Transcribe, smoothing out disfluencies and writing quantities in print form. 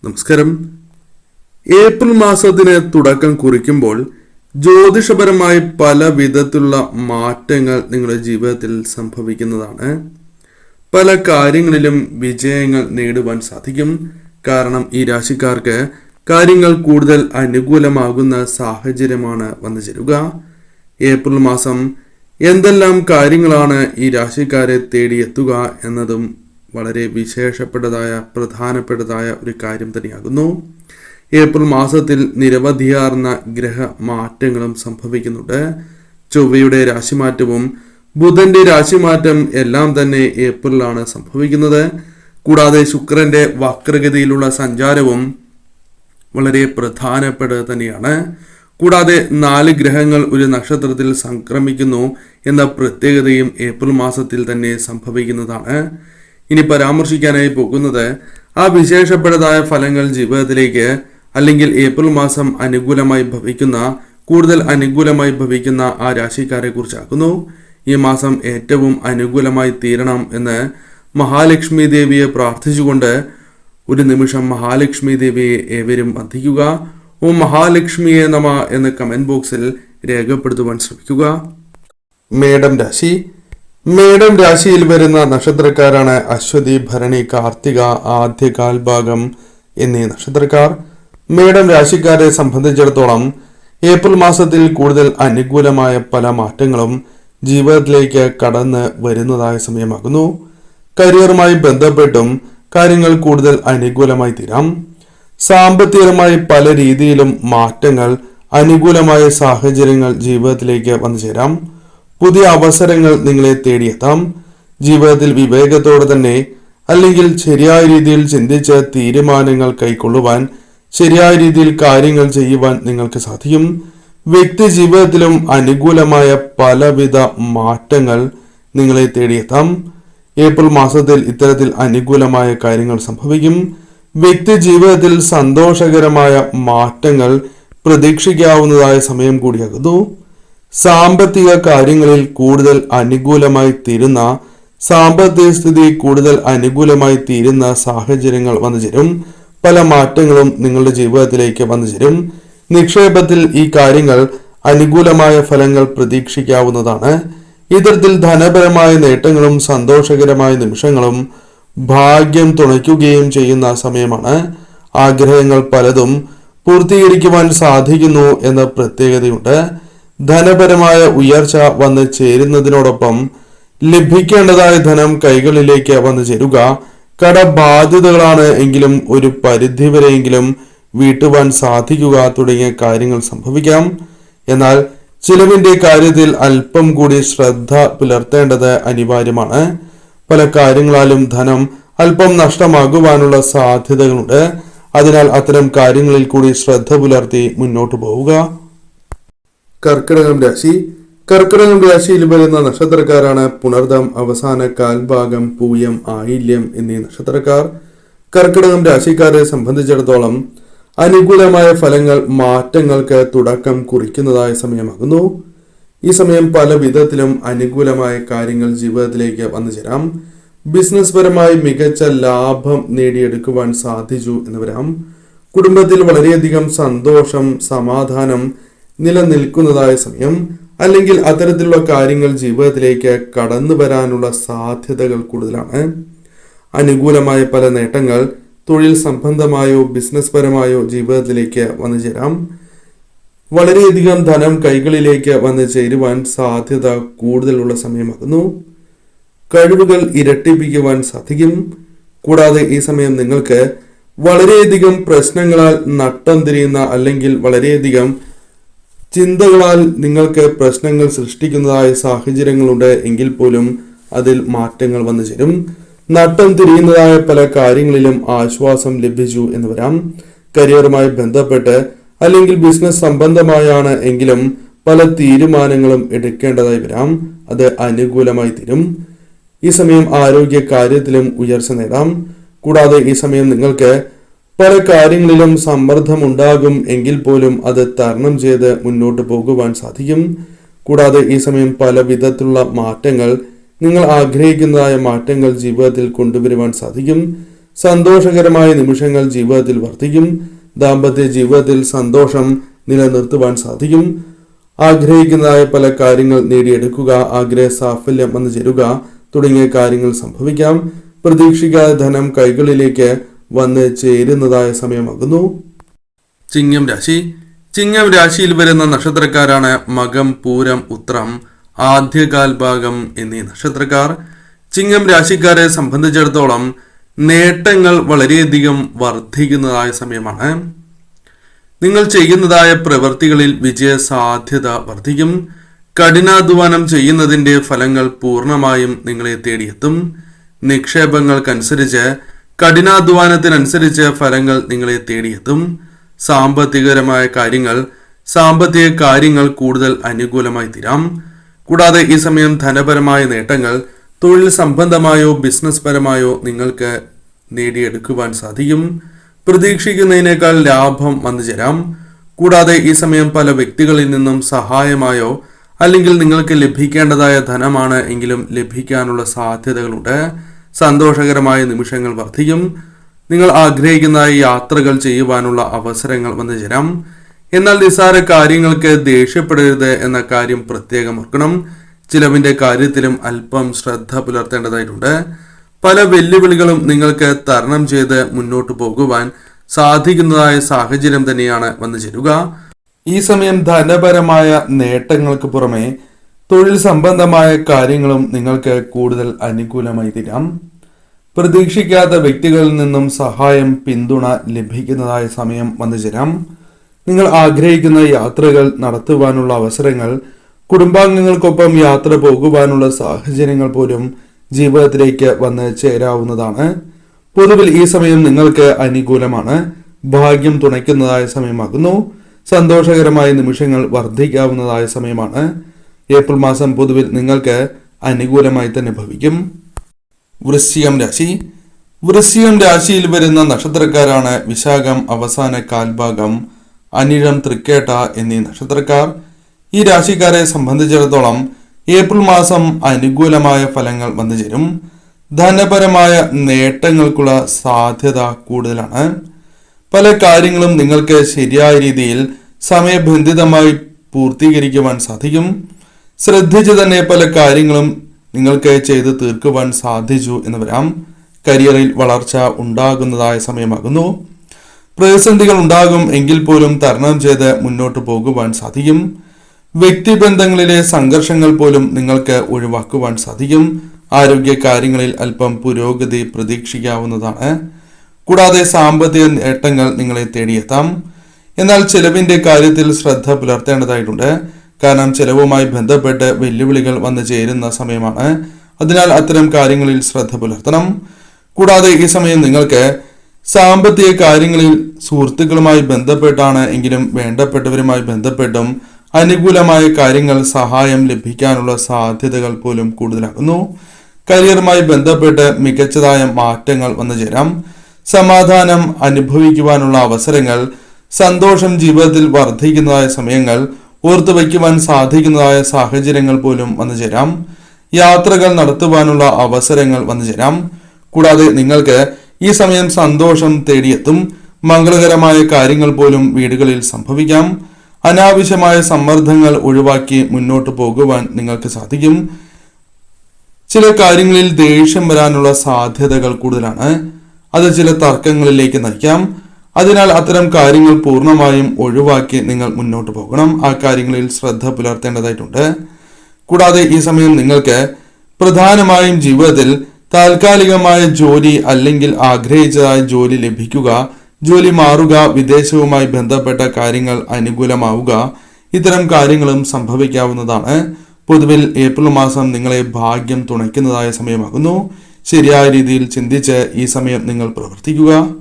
നമസ്കാരം. ഏപ്രിൽ മാസത്തിന് തുടക്കം കുറിക്കുമ്പോൾ ജ്യോതിഷപരമായി പല വിധത്തിലുള്ള മാറ്റങ്ങൾ നിങ്ങളുടെ ജീവിതത്തിൽ സംഭവിക്കുന്നതാണ്. പല കാര്യങ്ങളിലും വിജയങ്ങൾ നേടുവാൻ സാധിക്കും. കാരണം ഈ രാശിക്കാർക്ക് കാര്യങ്ങൾ കൂടുതൽ അനുകൂലമാകുന്ന സാഹചര്യമാണ് വന്നു ചേരുക. ഏപ്രിൽ മാസം എന്തെല്ലാം കാര്യങ്ങളാണ് ഈ രാശിക്കാരെ തേടിയെത്തുക എന്നതും വളരെ പ്രധാനപ്പെട്ടതായ ഒരു കാര്യം തന്നെയാകുന്നു. ഏപ്രിൽ മാസത്തിൽ നിരവധിയാർന്ന ഗ്രഹ മാറ്റങ്ങളും സംഭവിക്കുന്നുണ്ട്. ചൊവ്വയുടെ രാശിമാറ്റവും ബുധന്റെ രാശിമാറ്റം എല്ലാം തന്നെ ഏപ്രിലാണ് സംഭവിക്കുന്നത്. കൂടാതെ ശുക്രന്റെ വക്രഗതിയിലുള്ള സഞ്ചാരവും വളരെ പ്രധാനപ്പെട്ടത് തന്നെയാണ്. കൂടാതെ 4 ഗ്രഹങ്ങൾ ഒരു നക്ഷത്രത്തിൽ സംക്രമിക്കുന്നു എന്ന പ്രത്യേകതയും ഏപ്രിൽ മാസത്തിൽ തന്നെ സംഭവിക്കുന്നതാണ്. ഇനി പരാമർശിക്കാനായി പോകുന്നത് ആ വിശേഷപ്പെട്ടതായ ഫലങ്ങൾ ജീവിതത്തിലേക്ക് അല്ലെങ്കിൽ ഏപ്രിൽ മാസം കൂടുതൽ അനുകൂലമായി ഭവിക്കുന്ന ആ രാശിക്കാരെ കുറിച്ചാക്കുന്നു. ഈ മാസം ഏറ്റവും അനുകൂലമായി തീരണം എന്ന് മഹാലക്ഷ്മി ദേവിയെ പ്രാർത്ഥിച്ചുകൊണ്ട് ഒരു നിമിഷം മഹാലക്ഷ്മി ദേവിയെ ഏവരും വന്ദിക്കുക. ഓം മഹാലക്ഷ്മിയെ നമ എന്ന് കമന്റ് ബോക്സിൽ രേഖപ്പെടുത്തുവാൻ ശ്രമിക്കുക. മേടം രാശിയിൽ വരുന്ന നക്ഷത്രക്കാരാണ് അശ്വതി, ഭരണി, കാർത്തിക, ആദ്യ കാൽഭാഗം എന്നീ നക്ഷത്രക്കാർ. മേടം രാശിക്കാരെ സംബന്ധിച്ചിടത്തോളം ഏപ്രിൽ മാസത്തിൽ കൂടുതൽ അനുകൂലമായ പല മാറ്റങ്ങളും ജീവിതത്തിലേക്ക് കടന്ന് വരുന്നതായ സമയമാകുന്നു. കരിയറുമായി ബന്ധപ്പെട്ടും കാര്യങ്ങൾ കൂടുതൽ അനുകൂലമായി തീരാം. സാമ്പത്തികമായി പല രീതിയിലും മാറ്റങ്ങൾ, അനുകൂലമായ സാഹചര്യങ്ങൾ ജീവിതത്തിലേക്ക് വന്നു ചേരാം. പുതിയ അവസരങ്ങൾ നിങ്ങളെ തേടിയെത്താം. ജീവിതത്തിൽ വിവേകത്തോടെ തന്നെ അല്ലെങ്കിൽ ശരിയായ രീതിയിൽ ചിന്തിച്ച് തീരുമാനങ്ങൾ കൈക്കൊള്ളുവാൻ, ശരിയായ രീതിയിൽ കാര്യങ്ങൾ ചെയ്യുവാൻ നിങ്ങൾക്ക് സാധിക്കും. വ്യക്തി ജീവിതത്തിലും അനുകൂലമായ പലവിധ മാറ്റങ്ങൾ നിങ്ങളെ തേടിയെത്താം. ഏപ്രിൽ മാസത്തിൽ ഇത്തരത്തിൽ അനുകൂലമായ കാര്യങ്ങൾ സംഭവിക്കും. വ്യക്തി ജീവിതത്തിൽ സന്തോഷകരമായ മാറ്റങ്ങൾ പ്രതീക്ഷിക്കാവുന്നതായ സമയം കൂടിയാകുന്നു. സാമ്പത്തിക കാര്യങ്ങളിൽ കൂടുതൽ അനുകൂലമായി തീരുന്ന, സാമ്പത്തിക സ്ഥിതി കൂടുതൽ അനുകൂലമായി തീരുന്ന സാഹചര്യങ്ങൾ വന്നു ചേരും. പല മാറ്റങ്ങളും നിങ്ങളുടെ ജീവിതത്തിലേക്ക് വന്നു ചേരും. നിക്ഷേപത്തിൽ ഈ കാര്യങ്ങൾ അനുകൂലമായ ഫലങ്ങൾ പ്രതീക്ഷിക്കാവുന്നതാണ്. ഇത്തരത്തിൽ ധനപരമായ നേട്ടങ്ങളും സന്തോഷകരമായ നിമിഷങ്ങളും ഭാഗ്യം തുണയ്ക്കുകയും ചെയ്യുന്ന സമയമാണ്. ആഗ്രഹങ്ങൾ പലതും പൂർത്തീകരിക്കുവാൻ സാധിക്കുന്നു എന്ന പ്രത്യേകതയുണ്ട്. ധനപരമായ ഉയർച്ച വന്ന് ചേരുന്നതിനോടൊപ്പം ലഭിക്കേണ്ടതായ ധനം കൈകളിലേക്ക് വന്നു ചേരുക. കടബാധ്യതകളാണ് എങ്കിലും ഒരു പരിധിവരെയെങ്കിലും വീട്ടുവാൻ സാധിക്കുക തുടങ്ങിയ കാര്യങ്ങൾ സംഭവിക്കാം. എന്നാൽ ചിലവിന്റെ കാര്യത്തിൽ അല്പം കൂടി ശ്രദ്ധ പുലർത്തേണ്ടത് അനിവാര്യമാണ്. പല കാര്യങ്ങളാലും ധനം അല്പം നഷ്ടമാകുവാനുള്ള സാധ്യതകളുണ്ട്. അതിനാൽ അത്തരം കാര്യങ്ങളിൽ കൂടി ശ്രദ്ധ പുലർത്തി മുന്നോട്ടു പോവുക. കർക്കിടകം രാശിയിൽ വരുന്ന നക്ഷത്രക്കാരാണ് പുണർദം, അവസാന കാൽഭാഗം, പൂയം, ആയില്യം എന്നീ നക്ഷത്രക്കാർ. കർക്കിടകം രാശിക്കാരെ സംബന്ധിച്ചിടത്തോളം അനുകൂലമായ ഫലങ്ങൾ, മാറ്റങ്ങൾക്ക് തുടക്കം കുറിക്കുന്നതായ സമയമാകുന്നു. ഈ സമയം പല വിധത്തിലും അനുകൂലമായ കാര്യങ്ങൾ ജീവിതത്തിലേക്ക് വന്നു ചേരാം. ബിസിനസ് പരമായി മികച്ച ലാഭം നേടിയെടുക്കുവാൻ സാധിച്ചു എന്ന് വരാം. കുടുംബത്തിൽ വളരെയധികം സന്തോഷം, സമാധാനം നിലനിൽക്കുന്നതായ സമയം, അല്ലെങ്കിൽ അത്തരത്തിലുള്ള കാര്യങ്ങൾ ജീവിതത്തിലേക്ക് കടന്നു വരാനുള്ള സാധ്യതകൾ കൂടുതലാണ്. അനുകൂലമായ പല നേട്ടങ്ങൾ തൊഴിൽ സംബന്ധമായോ ബിസിനസ് പരമായോ ജീവിതത്തിലേക്ക് വന്നു ചേരാം. വളരെയധികം ധനം കൈകളിലേക്ക് വന്നു ചേരുവാൻ സാധ്യത കൂടുതലുള്ള സമയമാകുന്നു. കഴിവുകൾ ഇരട്ടിപ്പിക്കുവാൻ സാധിക്കും. കൂടാതെ ഈ സമയം നിങ്ങൾക്ക് വളരെയധികം പ്രശ്നങ്ങളാൽ നട്ടം തിരിയുന്ന, അല്ലെങ്കിൽ വളരെയധികം ചിന്തകളാൽ നിങ്ങൾക്ക് പ്രശ്നങ്ങൾ സൃഷ്ടിക്കുന്നതായ സാഹചര്യങ്ങളുണ്ട് എങ്കിൽ പോലും അതിൽ മാറ്റങ്ങൾ വന്നു ചേരും. നട്ടം തിരിയുന്നതായ പല കാര്യങ്ങളിലും ആശ്വാസം ലഭിച്ചു എന്ന് വരാം. കരിയറുമായി ബന്ധപ്പെട്ട് അല്ലെങ്കിൽ ബിസിനസ് സംബന്ധമായാണ് എങ്കിലും പല തീരുമാനങ്ങളും എടുക്കേണ്ടതായി വരാം. അത് അനുകൂലമായി തീരും. ഈ സമയം ആരോഗ്യ കാര്യത്തിലും ഉയർച്ച നേടാം. കൂടാതെ ഈ സമയം നിങ്ങൾക്ക് പല കാര്യങ്ങളിലും സമ്മർദ്ദമുണ്ടാകും എങ്കിൽ പോലും അത് തരണം ചെയ്ത് മുന്നോട്ട് പോകുവാൻ സാധിക്കും. കൂടാതെ ഈ സമയം പല വിധത്തിലുള്ള മാറ്റങ്ങൾ, നിങ്ങൾ ആഗ്രഹിക്കുന്നതായ മാറ്റങ്ങൾ ജീവിതത്തിൽ കൊണ്ടുവരുവാൻ സാധിക്കും. സന്തോഷകരമായ നിമിഷങ്ങൾ ജീവിതത്തിൽ വർദ്ധിക്കും. ദാമ്പത്യ ജീവിതത്തിൽ സന്തോഷം നിലനിർത്തുവാൻ സാധിക്കും. ആഗ്രഹിക്കുന്നതായ പല കാര്യങ്ങൾ നേടിയെടുക്കുക, ആഗ്രഹ സാഫല്യം വന്നു ചേരുക തുടങ്ങിയ കാര്യങ്ങൾ സംഭവിക്കാം. പ്രതീക്ഷിക്കാതെ ധനം കൈകളിലേക്ക് വന്ന് ചേരുന്നതായ സമയമാകുന്നു. ചിങ്ങം രാശി. ചിങ്ങം രാശിയിൽ വരുന്ന നക്ഷത്രക്കാരാണ് മകം, പൂരം, ഉത്രം, ആദ്യകാൽഭാഗം എന്നീ നക്ഷത്രക്കാർ. ചിങ്ങം രാശിക്കാരെ സംബന്ധിച്ചിടത്തോളം നേട്ടങ്ങൾ വളരെയധികം വർദ്ധിക്കുന്നതായ സമയമാണ്. നിങ്ങൾ ചെയ്യുന്നതായ പ്രവൃത്തികളിൽ വിജയ സാധ്യത വർദ്ധിക്കും. കഠിനാധ്വാനം ചെയ്യുന്നതിന്റെ ഫലങ്ങൾ പൂർണ്ണമായും നിങ്ങളെ തേടിയെത്തും. നിക്ഷേപങ്ങൾക്കനുസരിച്ച് കഠിനാധ്വാനത്തിനനുസരിച്ച് ഫലങ്ങൾ നിങ്ങളെ തേടിയെത്തും. സാമ്പത്തിക കാര്യങ്ങൾ കൂടുതൽ അനുകൂലമായി തീരാം. കൂടാതെ ഈ സമയം ധനപരമായ നേട്ടങ്ങൾ തൊഴിൽ സംബന്ധമായോ ബിസിനസ് പരമായോ നിങ്ങൾക്ക് നേടിയെടുക്കുവാൻ സാധിക്കും. പ്രതീക്ഷിക്കുന്നതിനേക്കാൾ ലാഭം വന്നു ചേരാം. കൂടാതെ ഈ സമയം പല വ്യക്തികളിൽ നിന്നും സഹായമായോ അല്ലെങ്കിൽ നിങ്ങൾക്ക് ലഭിക്കേണ്ടതായ ധനമാണ് എങ്കിലും ലഭിക്കാനുള്ള സാധ്യതകളുണ്ട്. സന്തോഷകരമായ നിമിഷങ്ങൾ വർദ്ധിക്കും. നിങ്ങൾ ആഗ്രഹിക്കുന്ന യാത്രകൾ ചെയ്യുവാനുള്ള അവസരങ്ങൾ വന്നു ചേരാം. എന്നാൽ നിസ്സാര കാര്യങ്ങൾക്ക് ദേഷ്യപ്പെടരുത് എന്ന കാര്യം പ്രത്യേകം ഓർക്കണം. ചിലവിന്റെ കാര്യത്തിലും അല്പം ശ്രദ്ധ പുലർത്തേണ്ടതായിട്ടുണ്ട്. പല വെല്ലുവിളികളും നിങ്ങൾക്ക് തരണം ചെയ്ത് മുന്നോട്ട് പോകുവാൻ സാധിക്കുന്നതായ സാഹചര്യം തന്നെയാണ് വന്നു ചേരുക. ഈ സമയം ധനപരമായ നേട്ടങ്ങൾക്ക് പുറമെ തൊഴിൽ സംബന്ധമായ കാര്യങ്ങളും നിങ്ങൾക്ക് കൂടുതൽ അനുകൂലമായി തീരാം. പ്രതീക്ഷിക്കാത്ത വ്യക്തികളിൽ നിന്നും സഹായം, പിന്തുണ ലഭിക്കുന്നതായ സമയം വന്നു ചേരാം. നിങ്ങൾ ആഗ്രഹിക്കുന്ന യാത്രകൾ നടത്തുവാനുള്ള അവസരങ്ങൾ, കുടുംബാംഗങ്ങൾക്കൊപ്പം യാത്ര പോകുവാനുള്ള സാഹചര്യങ്ങൾ പോലും ജീവിതത്തിലേക്ക് വന്ന് ചേരാവുന്നതാണ്. പൊതുവിൽ ഈ സമയം നിങ്ങൾക്ക് അനുകൂലമാണ്. ഭാഗ്യം തുണയ്ക്കുന്നതായ സമയമാകുന്നു. സന്തോഷകരമായ നിമിഷങ്ങൾ വർദ്ധിക്കാവുന്നതായ സമയമാണ്. ഏപ്രിൽ മാസം പൊതുവിൽ നിങ്ങൾക്ക് അനുകൂലമായി തന്നെ ഭവിക്കും. വൃശ്ചികം രാശി. വൃശ്ചികം രാശിയിൽ വരുന്ന നക്ഷത്രക്കാരാണ് വിശാഖം, അവസാന കാൽഭാഗം, അനിഴം, തൃക്കേട്ട എന്നീ നക്ഷത്രക്കാർ. ഈ രാശിക്കാരെ സംബന്ധിച്ചിടത്തോളം ഏപ്രിൽ മാസം അനുകൂലമായ ഫലങ്ങൾ വന്നു ചേരും. ധനപരമായ നേട്ടങ്ങൾക്കുള്ള സാധ്യത കൂടുതലാണ്. പല കാര്യങ്ങളും നിങ്ങൾക്ക് ശരിയായ രീതിയിൽ സമയബന്ധിതമായി പൂർത്തീകരിക്കുവാൻ സാധിക്കും. ശ്രദ്ധിച്ച് തന്നെ പല കാര്യങ്ങളും നിങ്ങൾക്ക് ചെയ്ത് തീർക്കുവാൻ സാധിച്ചു എന്ന് വരാം. കരിയറിൽ വളർച്ച ഉണ്ടാകുന്നതായ സമയമാകുന്നു. പ്രതിസന്ധികൾ ഉണ്ടാകും എങ്കിൽ പോലും തരണം ചെയ്ത് മുന്നോട്ട് പോകുവാൻ സാധിക്കും. വ്യക്തിബന്ധങ്ങളിലെ സംഘർഷങ്ങൾ പോലും നിങ്ങൾക്ക് ഒഴിവാക്കുവാൻ സാധിക്കും. ആരോഗ്യ കാര്യങ്ങളിൽ അല്പം പുരോഗതി പ്രതീക്ഷിക്കാവുന്നതാണ്. കൂടാതെ സാമ്പത്തിക നേട്ടങ്ങൾ നിങ്ങളെ തേടിയെത്താം. എന്നാൽ ചെലവിന്റെ കാര്യത്തിൽ ശ്രദ്ധ പുലർത്തേണ്ടതായിട്ടുണ്ട്. കാരണം ചെലവുമായി ബന്ധപ്പെട്ട് വെല്ലുവിളികൾ വന്നു ചേരുന്ന സമയമാണ്. അതിനാൽ അത്തരം കാര്യങ്ങളിൽ ശ്രദ്ധ പുലർത്തണം. കൂടാതെ ഈ സമയം നിങ്ങൾക്ക് സാമ്പത്തിക കാര്യങ്ങളിൽ സുഹൃത്തുക്കളുമായി ബന്ധപ്പെട്ടാണ് എങ്കിലും വേണ്ടപ്പെട്ടവരുമായി ബന്ധപ്പെട്ടും അനുകൂലമായ കാര്യങ്ങൾ, സഹായം ലഭിക്കാനുള്ള സാധ്യതകൾ പോലും കൂടുതലാകുന്നു. കരിയറുമായി ബന്ധപ്പെട്ട് മികച്ചതായ മാറ്റങ്ങൾ വന്നു ചേരാം. സമാധാനം അനുഭവിക്കുവാനുള്ള അവസരങ്ങൾ, സന്തോഷം ജീവിതത്തിൽ വർദ്ധിക്കുന്നതായ സമയങ്ങൾ, ഓർത്തു വയ്ക്കുവാൻ സാധിക്കുന്നതായ സാഹചര്യങ്ങൾ പോലും വന്നു ചേരാം. യാത്രകൾ നടത്തുവാനുള്ള അവസരങ്ങൾ വന്നു ചേരാം. കൂടാതെ നിങ്ങൾക്ക് ഈ സമയം സന്തോഷം തേടിയെത്തും. മംഗളകരമായ കാര്യങ്ങൾ പോലും വീടുകളിൽ സംഭവിക്കാം. അനാവശ്യമായ സമ്മർദ്ദങ്ങൾ ഒഴിവാക്കി മുന്നോട്ട് പോകുവാൻ നിങ്ങൾക്ക് സാധിക്കും. ചില കാര്യങ്ങളിൽ ദേഷ്യം വരാനുള്ള സാധ്യതകൾ കൂടുതലാണ്. അത് ചില തർക്കങ്ങളിലേക്ക് നയിക്കാം. അതിനാൽ അത്തരം കാര്യങ്ങൾ പൂർണ്ണമായും ഒഴിവാക്കി നിങ്ങൾ മുന്നോട്ട് പോകണം. ആ കാര്യങ്ങളിൽ ശ്രദ്ധ പുലർത്തേണ്ടതായിട്ടുണ്ട്. കൂടാതെ ഈ സമയം നിങ്ങൾക്ക് പ്രധാനമായും ജീവിതത്തിൽ താൽക്കാലികമായ ജോലി അല്ലെങ്കിൽ ആഗ്രഹിച്ചതായ ജോലി ലഭിക്കുക, ജോലി മാറുക, വിദേശവുമായി ബന്ധപ്പെട്ട കാര്യങ്ങൾ അനുകൂലമാവുക, ഇത്തരം കാര്യങ്ങളും സംഭവിക്കാവുന്നതാണ്. പൊതുവിൽ ഏപ്രിൽ മാസം നിങ്ങളെ ഭാഗ്യം തുണയ്ക്കുന്നതായ സമയമാകുന്നു. ശരിയായ രീതിയിൽ ചിന്തിച്ച് ഈ സമയം നിങ്ങൾ പ്രവർത്തിക്കുക.